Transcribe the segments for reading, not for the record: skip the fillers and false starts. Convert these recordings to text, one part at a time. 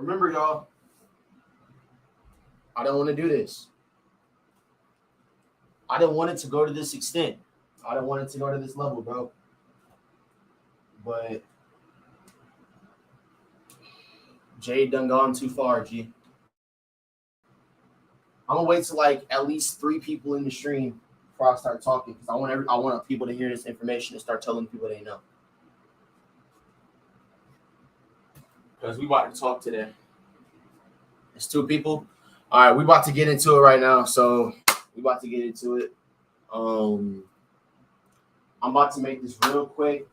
Remember, y'all, I don't want to do this. I didn't want it to go to this extent. I didn't want it to go to this level, bro. But Jade done gone too far, G. I'm gonna wait till like at least 3 people in the stream before I start talking because I want people to hear this information and start telling people they know. Because we about to talk today. It's 2 people. All right, we about to get into it right now. So we about to get into it. I'm about to make this real quick.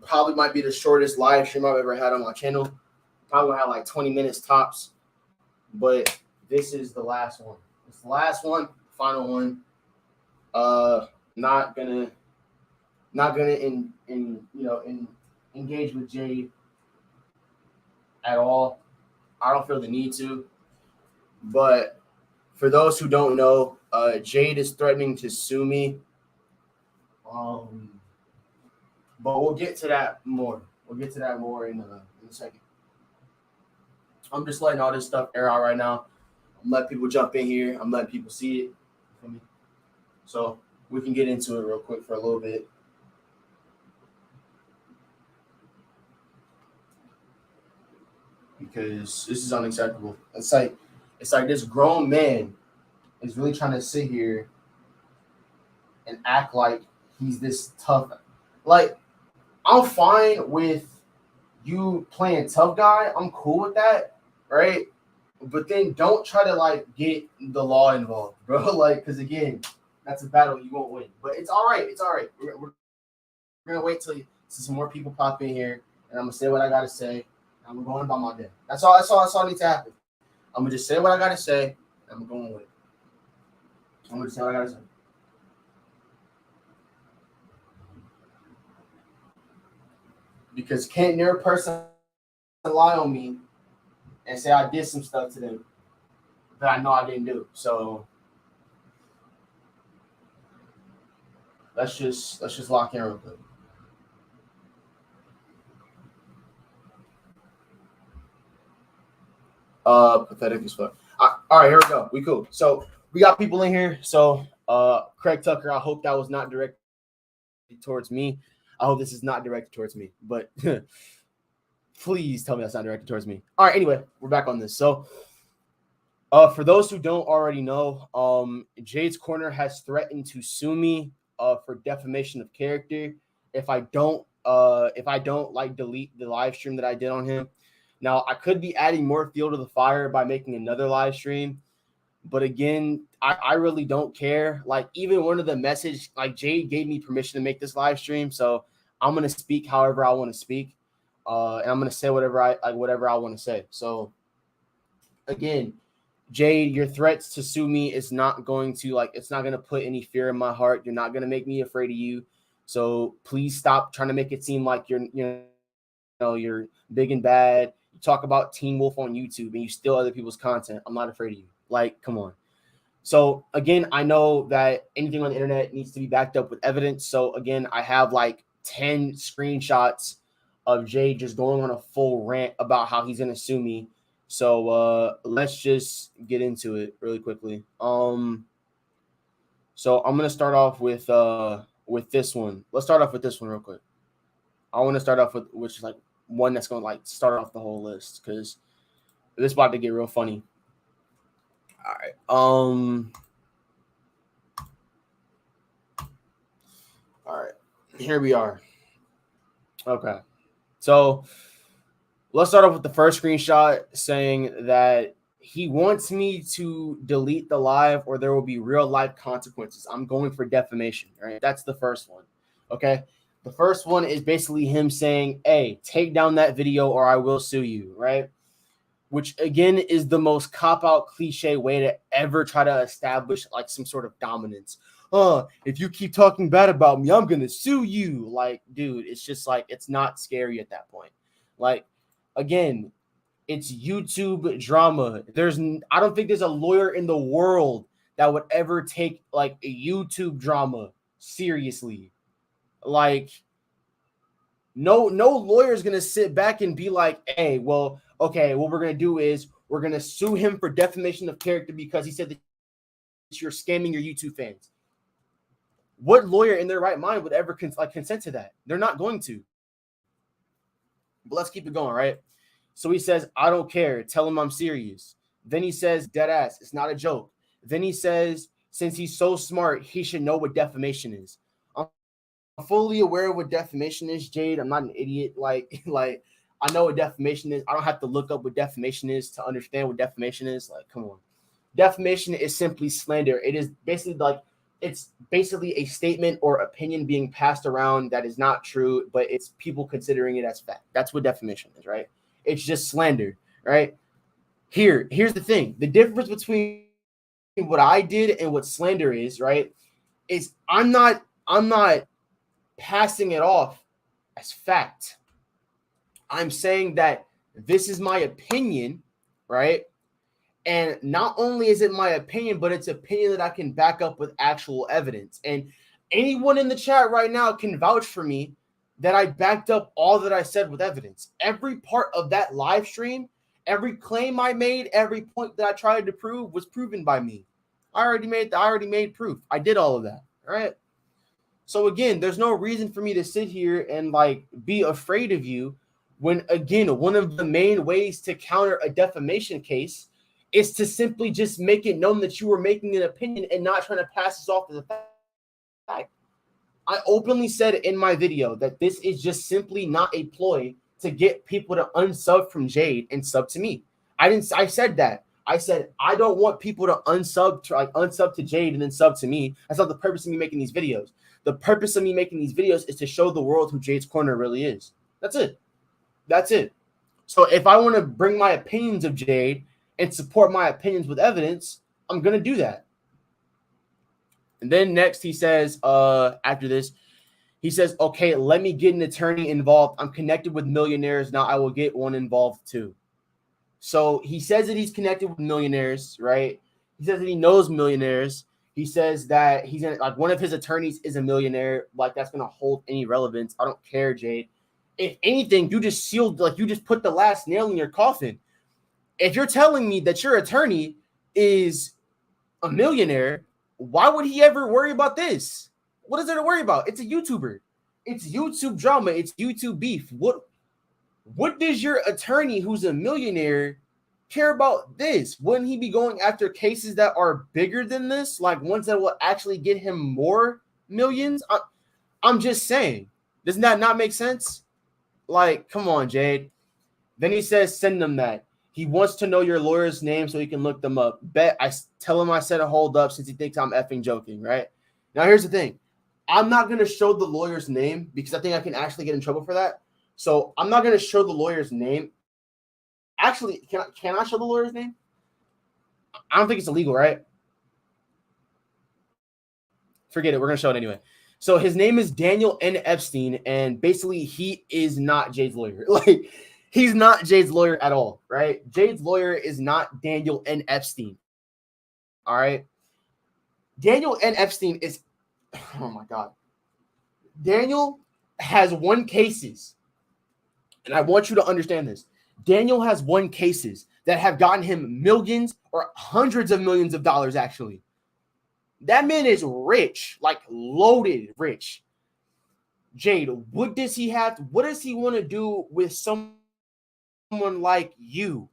Probably might be the shortest live stream I've ever had on my channel. Probably gonna have like 20 minutes tops. But this is the last one. It's the last one, final one. Not gonna engage with Jade at all. I don't feel the need to. But for those who don't know, Jade is threatening to sue me. But we'll get to that more. We'll get to that more in a second. I'm just letting all this stuff air out right now. I'm letting people jump in here. I'm letting people see it. So we can get into it real quick for a little bit. Because this is unacceptable. It's like this grown man is really trying to sit here and act like he's this tough. Like, I'm fine with you playing tough guy. I'm cool with that, right? But then don't try to like get the law involved, bro. Like, because again, that's a battle you won't win. But it's all right. It's all right. We're gonna wait till some more people pop in here, and I'm gonna say what I gotta say. And I'm going about my day. That's all needs to happen. I'm gonna just say what I gotta say. And I'm going with it. I'm gonna say what I gotta say. Because can't near person lie on me and say I did some stuff to them that I know I didn't do. So let's just lock in real quick. Pathetic as fuck. All right, here we go. We cool. So we got people in here. So Craig Tucker, I hope that was not directed towards me. I hope this is not directed towards me, but please tell me that's not directed towards me. All right, anyway, we're back on this. So for those who don't already know, Jade's Corner has threatened to sue me for defamation of character if I don't like delete the live stream that I did on him. Now, I could be adding more fuel to the fire by making another live stream, but again, I really don't care. Like, even one of the message, like, Jade gave me permission to make this live stream, so I'm gonna speak however I want to speak, and I'm gonna say whatever I want to say. So, again, Jade, your threats to sue me is not going to it's not gonna put any fear in my heart. You're not gonna make me afraid of you. So please stop trying to make it seem like you're big and bad. You talk about Teen Wolf on YouTube and you steal other people's content. I'm not afraid of you. Like, come on. So again, I know that anything on the internet needs to be backed up with evidence. So again, I have like 10 screenshots of Jay just going on a full rant about how he's gonna sue me. So let's just get into it really quickly. So I'm gonna start off with this one. Let's start off with this one real quick. I want to start off with which is like one that's gonna like start off the whole list because this is about to get real funny. All right. All right. Here we are. Okay. So let's start off with the first screenshot saying that he wants me to delete the live or there will be real life consequences. I'm going for defamation, right? That's the first one. Okay. The first one is basically him saying, hey, take down that video or I will sue you, right? Which again is the most cop-out cliche way to ever try to establish like some sort of dominance. If you keep talking bad about me, I'm gonna sue you. Like, dude, it's just like it's not scary at that point. Like, again, it's YouTube drama. I don't think there's a lawyer in the world that would ever take like a YouTube drama seriously. Like, No lawyer is gonna sit back and be like, hey, well, okay, what we're gonna do is we're gonna sue him for defamation of character because he said that you're scamming your YouTube fans. What lawyer in their right mind would ever consent to that? They're not going to. But let's keep it going, right? So he says, I don't care. Tell him I'm serious. Then he says, dead ass. It's not a joke. Then he says, since he's so smart, he should know what defamation is. I'm fully aware of what defamation is, Jade. I'm not an idiot. Like I know what defamation is. I don't have to look up what defamation is to understand what defamation is. Like, come on. Defamation is simply slander. It is basically it's basically a statement or opinion being passed around that is not true, but it's people considering it as fact. That's what defamation is, right? It's just slander, right? Here's the thing. The difference between what I did and what slander is, right, is I'm not passing it off as fact. I'm saying that this is my opinion, right? And not only is it my opinion, but it's opinion that I can back up with actual evidence. And anyone in the chat right now can vouch for me that I backed up all that I said with evidence. Every part of that live stream, every claim I made, every point that I tried to prove was proven by me. I already made proof. I did all of that. All right. So again, there's no reason for me to sit here and be afraid of you when, again, one of the main ways to counter a defamation case is to simply just make it known that you were making an opinion and not trying to pass this off as a fact. I openly said in my video that this is just simply not a ploy to get people to unsub from Jade and sub to me. I said that. I said I don't want people to unsub to Jade and then sub to me. That's not the purpose of me making these videos. The purpose of me making these videos is to show the world who Jade's Corner really is. That's it. So if I want to bring my opinions of Jade and support my opinions with evidence, I'm going to do that. And then next he says, after this, he says, okay, let me get an attorney involved. I'm connected with millionaires. Now I will get one involved too. So he says that he's connected with millionaires, right? He says that he knows millionaires. He says that he's one of his attorneys is a millionaire. Like, that's going to hold any relevance. I don't care, Jade. If anything, you just you just put the last nail in your coffin. If you're telling me that your attorney is a millionaire, why would he ever worry about this? What is there to worry about? It's a YouTuber. It's YouTube drama. It's YouTube beef. What does your attorney who's a millionaire care about this? Wouldn't he be going after cases that are bigger than this? Like ones that will actually get him more millions? I'm just saying. Doesn't that not make sense? Like, come on, Jade. Then he says, send them that. He wants to know your lawyer's name so he can look them up. Bet I tell him I said a hold up since he thinks I'm effing joking, right? Now, here's the thing. I'm not going to show the lawyer's name because I think I can actually get in trouble for that. So I'm not going to show the lawyer's name. Actually, can I show the lawyer's name? I don't think it's illegal, right? Forget it. We're going to show it anyway. So his name is Daniel N. Epstein, and basically he is not Jade's lawyer. Like, he's not Jade's lawyer at all, right? Jade's lawyer is not Daniel N. Epstein. All right? Daniel N. Epstein is, oh my God. Daniel has won cases, and I want you to understand this. Daniel has won cases that have gotten him millions or hundreds of millions of dollars, actually. That man is rich, like loaded rich. Jade, what does he have? What does he want to do with someone like you?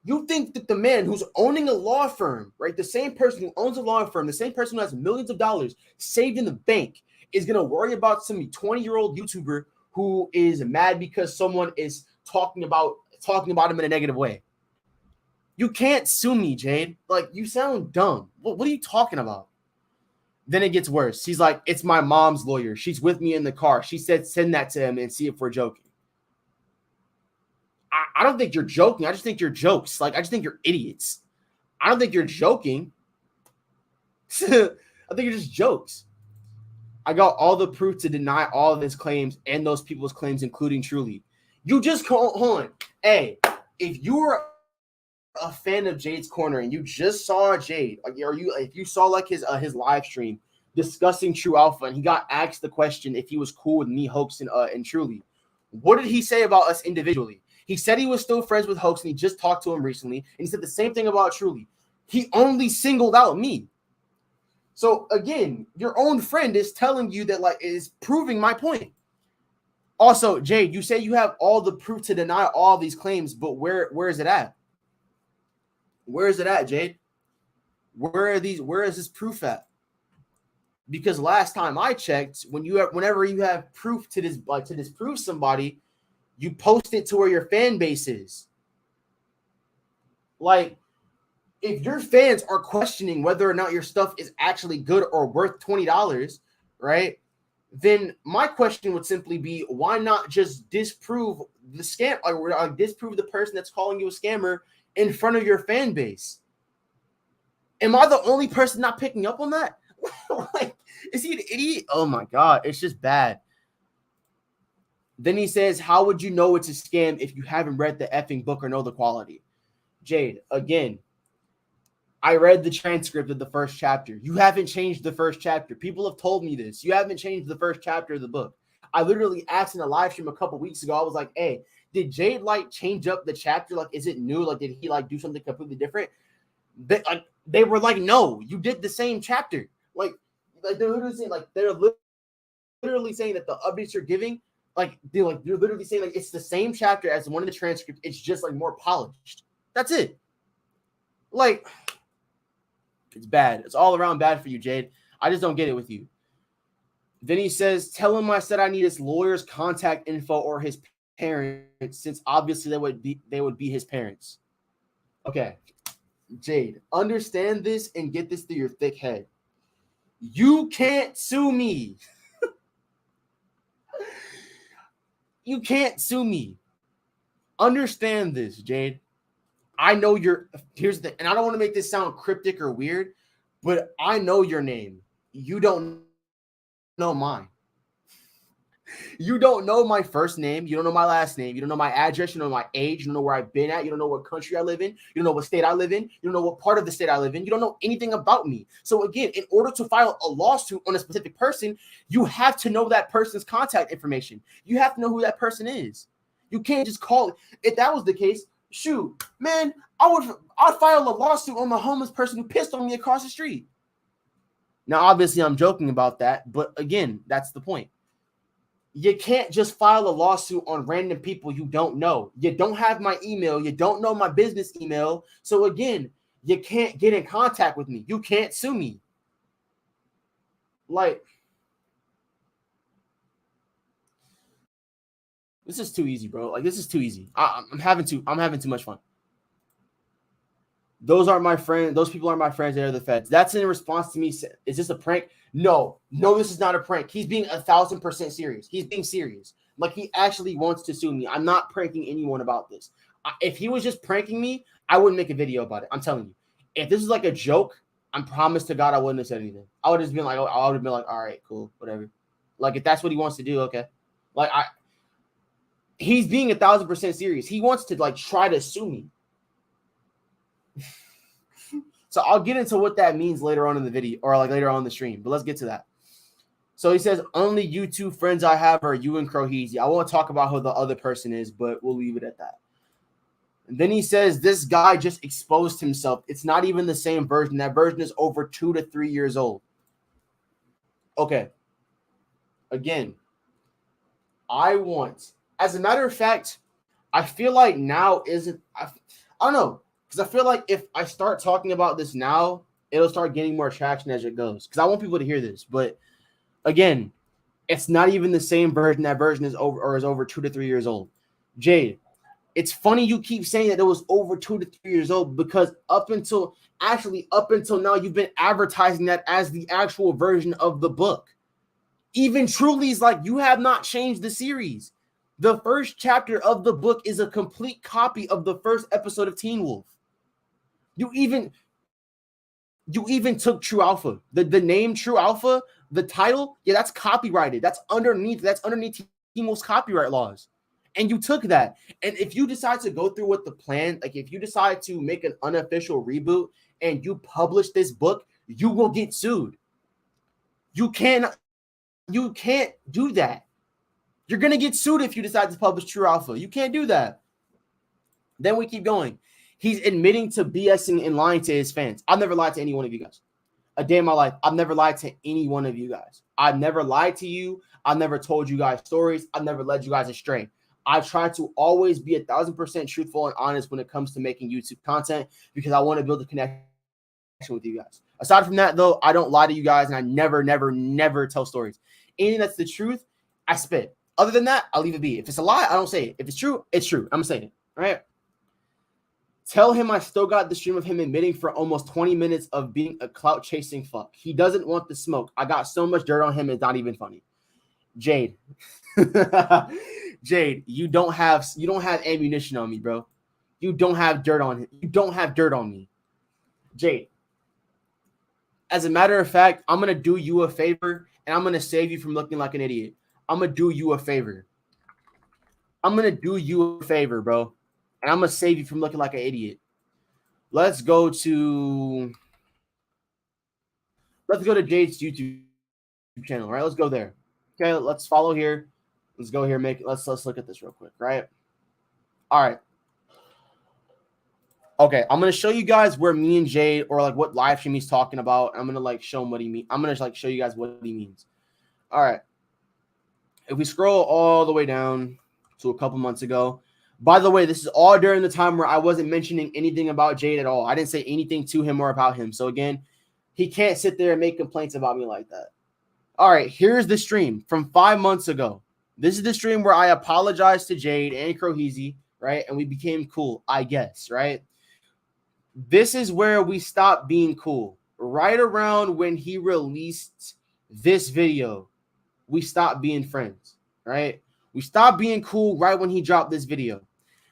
You think that the man who's owning a law firm, right? The same person who owns a law firm, the same person who has millions of dollars saved in the bank is going to worry about some 20-year-old YouTuber who is mad because someone is talking about him in a negative way. You can't sue me, Jade. Like, you sound dumb. What are you talking about? Then it gets worse. He's like, it's my mom's lawyer. She's with me in the car. She said, send that to him and see if we're joking. I don't think you're joking. I just think you're jokes. Like, I just think you're idiots. I don't think you're joking. I think you're just jokes. I got all the proof to deny all of his claims and those people's claims, including Truly. You just hold on. Hey, if you were a fan of Jade's Corner and you just saw Jade, if you saw like his live stream, discussing True Alpha, and he got asked the question if he was cool with me, Hoax, and Truly. What did he say about us individually? He said he was still friends with Hoax, and he just talked to him recently, and he said the same thing about Truly. He only singled out me. So again, your own friend is telling you that, like, is proving my point. Also, Jade, you say you have all the proof to deny all these claims, but where is it at? Where is it at, Jade? Where is this proof at? Because last time I checked, whenever you have proof to this, like, to disprove somebody, you post it to where your fan base is. Like, if your fans are questioning whether or not your stuff is actually good or worth $20, right? Then my question would simply be, why not just disprove the scam, or disprove the person that's calling you a scammer in front of your fan base? Am I the only person not picking up on that? Like, is he an idiot? Oh my God, it's just bad. Then he says, how would you know it's a scam if you haven't read the effing book or know the quality? Jade, again, I read the transcript of the first chapter. You haven't changed the first chapter. People have told me this. You haven't changed the first chapter of the book. I literally asked in a live stream a couple weeks ago. I was like, hey, did Jade like change up the chapter? Like, is it new? Like, did he like do something completely different? They were like, no, you did the same chapter. Like they're literally saying that the updates you're giving, they're literally saying like it's the same chapter as one of the transcripts. It's just like more polished. That's it. Like, it's bad. It's all around bad for you, Jade. I just don't get it with you. Then he says, tell him I said I need his lawyer's contact info or his parents, since obviously they would be his parents. Okay. Jade, understand this and get this through your thick head. You can't sue me. You can't sue me. Understand this, Jade. I know here's the, and I don't want to make this sound cryptic or weird, but I know your name. You don't know mine. You don't know my first name. You don't know my last name. You don't know my address. You don't know my age. You don't know where I've been at. You don't know what country I live in. You don't know what state I live in. You don't know what part of the state I live in. You don't know anything about me. So again, in order to file a lawsuit on a specific person, you have to know that person's contact information. You have to know who that person is. You can't just call it. If that was the case, shoot, man, I'd file a lawsuit on the homeless person who pissed on me across the street. Now, obviously, I'm joking about that, but again, that's the point. You can't just file a lawsuit on random people you don't know. You don't have my email. You don't know my business email. So again, you can't get in contact with me. You can't sue me. Like, this is too easy, bro. Like, this is too easy. I'm having too much fun. Those are my friends. Those people are my friends. They're the feds. That's in response to me. Is this a prank? No, this is not a prank. He's being 1,000% serious. He's being serious. Like, he actually wants to sue me. I'm not pranking anyone about this. If he was just pranking me, I wouldn't make a video about it. I'm telling you. If this is like a joke, I promise to God I wouldn't have said anything. I would have been like, all right, cool, whatever. Like, if that's what he wants to do, okay. Like, he's being 1,000% serious. He wants to like try to sue me. So I'll get into what that means later on in the video, or like later on in the stream, but let's get to that. So he says, only you two friends I have are you and Croheezy. I won't talk about who the other person is, but we'll leave it at that. And then he says, this guy just exposed himself. It's not even the same version. That version is over 2 to 3 years old. Okay. Again, as a matter of fact, I feel like now isn't, I don't know. Because I feel like if I start talking about this now, it'll start getting more traction as it goes. Because I want people to hear this. But again, it's not even the same version. That version is over 2 to 3 years old. Jade, it's funny you keep saying that it was over 2 to 3 years old, because up until now, you've been advertising that as the actual version of the book. Even Truly's like, you have not changed the series. The first chapter of the book is a complete copy of the first episode of Teen Wolf. You even took True Alpha. The name True Alpha, the title, yeah, that's copyrighted. That's underneath Teen Wolf's copyright laws. And you took that. And if you decide to go through with the plan, like if you decide to make an unofficial reboot and you publish this book, you will get sued. You can't do that. You're going to get sued if you decide to publish True Alpha. You can't do that. Then we keep going. He's admitting to BSing and lying to his fans. I've never lied to any one of you guys. A day in my life, I've never lied to any one of you guys. I've never lied to you. I've never told you guys stories. I've never led you guys astray. I try to always be 1,000% truthful and honest when it comes to making YouTube content because I want to build a connection with you guys. Aside from that, though, I don't lie to you guys, and I never tell stories. Anything that's the truth, I spit. Other than that, I'll leave it be. If it's a lie, I don't say it. If it's true, it's true. I'm saying it. All right? Tell him I still got the stream of him admitting for almost 20 minutes of being a clout-chasing fuck. He doesn't want the smoke. I got so much dirt on him, it's not even funny. Jade. Jade, you don't have ammunition on me, bro. You don't have dirt on him. You don't have dirt on me. Jade. As a matter of fact, I'm going to do you a favor, and I'm going to save you from looking like an idiot. I'm going to do you a favor. I'm going to do you a favor, bro. And I'm going to save you from looking like an idiot. Let's go to Jade's YouTube channel, right? Let's go there. Okay, let's follow here. Let's go here. Let's look at this real quick, right? All right. Okay, I'm gonna show you guys where me and Jade, or like what live stream he's talking about. I'm gonna like show him what he means. I'm gonna like show you guys what he means. All right. If we scroll all the way down to a couple months ago. By the way, this is all during the time where I wasn't mentioning anything about Jade at all. I didn't say anything to him or about him. So again, he can't sit there and make complaints about me like that. All right, here's the stream from 5 months ago. This is the stream where I apologized to Jade and Croheezy, right? And we became cool, I guess, right? This is where we stopped being cool. Right around when he released this video, we stopped being friends, right? We stopped being cool right when he dropped this video.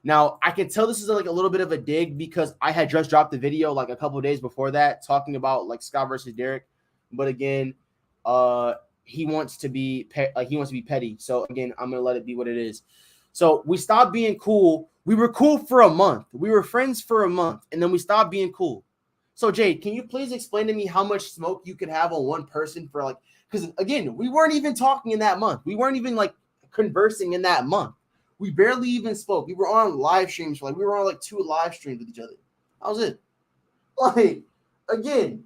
Now, I can tell this is like a little bit of a dig because I had just dropped the video like a couple of days before that talking about like Scott versus Derek. But again, he wants to be petty. So again, I'm going to let it be what it is. So we stopped being cool. We were cool for a month. We were friends for a month, and then we stopped being cool. So Jade, can you please explain to me how much smoke you could have on one person for like, because again, we weren't even talking in that month. We weren't even like conversing in that month. We barely even spoke. We were on live streams we were on like 2 live streams with each other. That was it. Like, again,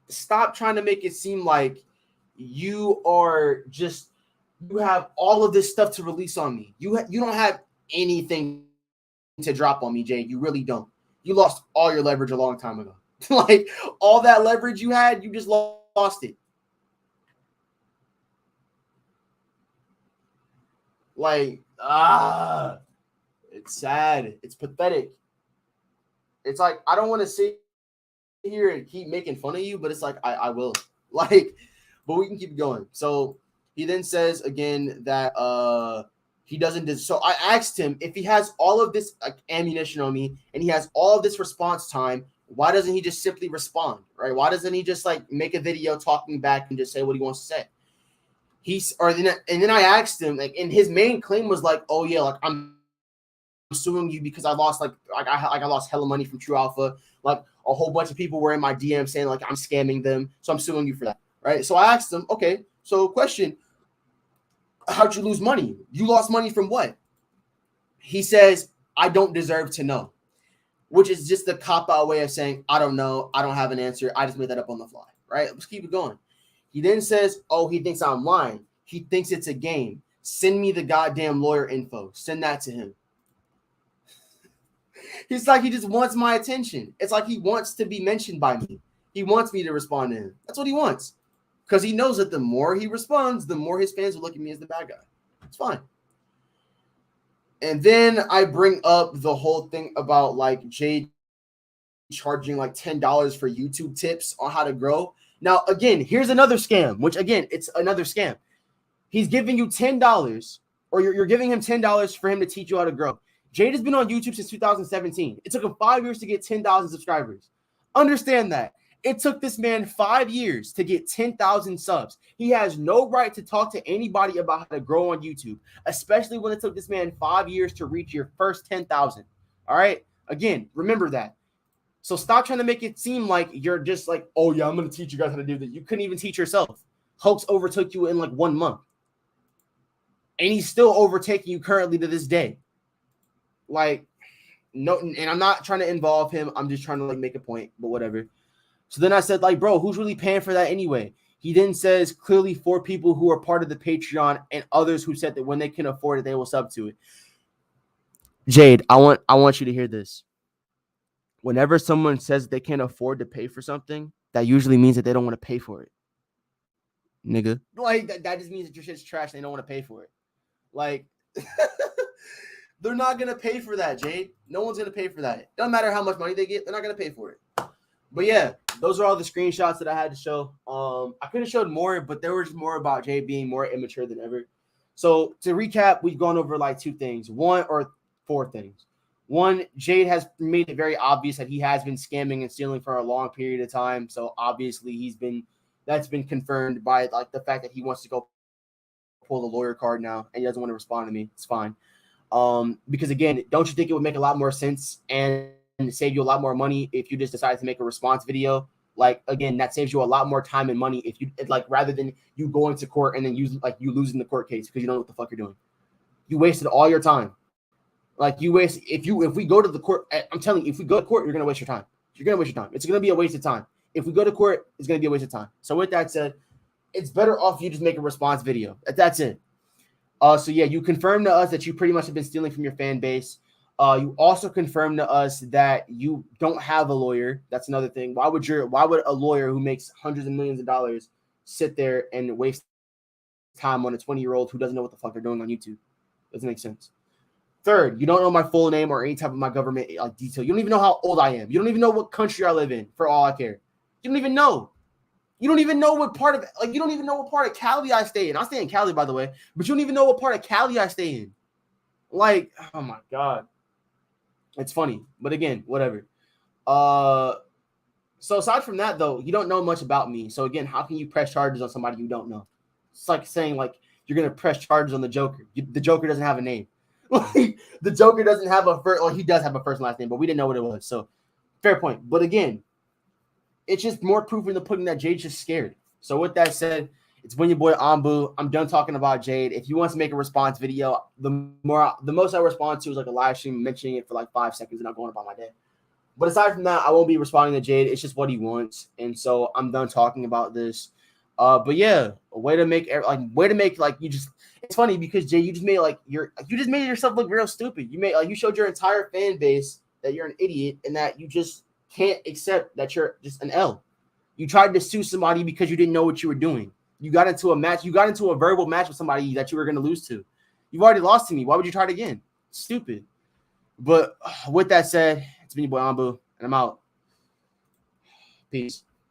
stop trying to make it seem like you have all of this stuff to release on me. You don't have anything to drop on me, Jay. You really don't. You lost all your leverage a long time ago. Like, all that leverage you had, you just lost it. Like, it's sad. It's pathetic. It's like, I don't want to sit here and keep making fun of you, but it's like, I will. Like, but we can keep going. So he then says again that he doesn't. So I asked him if he has all of this ammunition on me and he has all of this response time, why doesn't he just simply respond, right? Why doesn't he just like make a video talking back and just say what he wants to say? And then I asked him, like, and his main claim was like, oh yeah, like I'm suing you because I lost I lost hella money from True Alpha. Like a whole bunch of people were in my DM saying like I'm scamming them, so I'm suing you for that, right? So I asked him, okay, so question, how'd you lose money? You lost money from what? He says, I don't deserve to know, which is just the cop-out way of saying, I don't know, I don't have an answer, I just made that up on the fly, right? Let's keep it going. He then says, oh, he thinks I'm lying. He thinks it's a game. Send me the goddamn lawyer info. Send that to him. He's like, he just wants my attention. It's like he wants to be mentioned by me. He wants me to respond to him. That's what he wants. Because he knows that the more he responds, the more his fans will look at me as the bad guy. It's fine. And then I bring up the whole thing about like Jade charging like $10 for YouTube tips on how to grow. Now, again, here's another scam, which again, it's another scam. He's giving you $10 or you're giving him $10 for him to teach you how to grow. Jade has been on YouTube since 2017. It took him 5 years to get 10,000 subscribers. Understand that. It took this man 5 years to get 10,000 subs. He has no right to talk to anybody about how to grow on YouTube, especially when it took this man 5 years to reach your first 10,000. All right? Again, remember that. So stop trying to make it seem like you're just like, oh yeah, I'm gonna teach you guys how to do that. You couldn't even teach yourself. Hoax overtook you in like 1 month. And he's still overtaking you currently to this day. Like, no, and I'm not trying to involve him. I'm just trying to like make a point, but whatever. So then I said, like, bro, who's really paying for that anyway? He then says clearly 4 people who are part of the Patreon and others who said that when they can afford it, they will sub to it. Jade, I want you to hear this. Whenever someone says they can't afford to pay for something, that usually means that they don't want to pay for it. Nigga. Like, that just means that your shit's trash and they don't want to pay for it. Like, they're not going to pay for that, Jade. No one's going to pay for that. Doesn't matter how much money they get, they're not going to pay for it. But yeah, those are all the screenshots that I had to show. I could have showed more, but there was more about Jade being more immature than ever. So to recap, we've gone over like 2 things, 1 or 4 things. 1, Jade has made it very obvious that he has been scamming and stealing for a long period of time. So obviously that's been confirmed by like the fact that he wants to go pull the lawyer card now and he doesn't want to respond to me. It's fine. Because again, don't you think it would make a lot more sense and save you a lot more money if you just decide to make a response video? Like, again, that saves you a lot more time and money if you like, rather than you going to court and then you losing the court case because you don't know what the fuck you're doing. You wasted all your time. Like, if we go to the court, I'm telling you, if we go to court, you're gonna waste your time. You're gonna waste your time. It's gonna be a waste of time. If we go to court, it's gonna be a waste of time. So with that said, it's better off you just make a response video. That's it. So yeah, you confirmed to us that you pretty much have been stealing from your fan base. You also confirmed to us that you don't have a lawyer. That's another thing. Why would a lawyer who makes hundreds of millions of dollars sit there and waste time on a 20-year-old who doesn't know what the fuck they're doing on YouTube? Doesn't make sense. Third, you don't know my full name or any type of my government detail. You don't even know how old I am. You don't even know what country I live in, for all I care. You don't even know. You don't even know what part of Cali I stay in. I stay in Cali, by the way, but you don't even know what part of Cali I stay in. Like, oh my God. It's funny. But again, whatever. So aside from that, though, you don't know much about me. So again, how can you press charges on somebody you don't know? It's like saying, like, you're going to press charges on the Joker. The Joker doesn't have a name. The Joker doesn't have a first, well, he does have a first and last name, but we didn't know what it was. So fair point. But again, it's just more proof in the pudding that Jade's just scared. So with that said, it's been your boy Ambu. I'm done talking about Jade. If you want to make a response video, the most I respond to is like a live stream mentioning it for like 5 seconds and I'm going about my day. But aside from that, I won't be responding to Jade. It's just what he wants. And so I'm done talking about this. But yeah, a way to make you just, it's funny because Jay, you just made yourself look real stupid. You showed your entire fan base that you're an idiot and that you just can't accept that you're just an L. You tried to sue somebody because you didn't know what you were doing. You got into a match. You got into a verbal match with somebody that you were going to lose to. You've already lost to me. Why would you try it again? Stupid. But with that said, it's been your boy Ambu, and I'm out. Peace.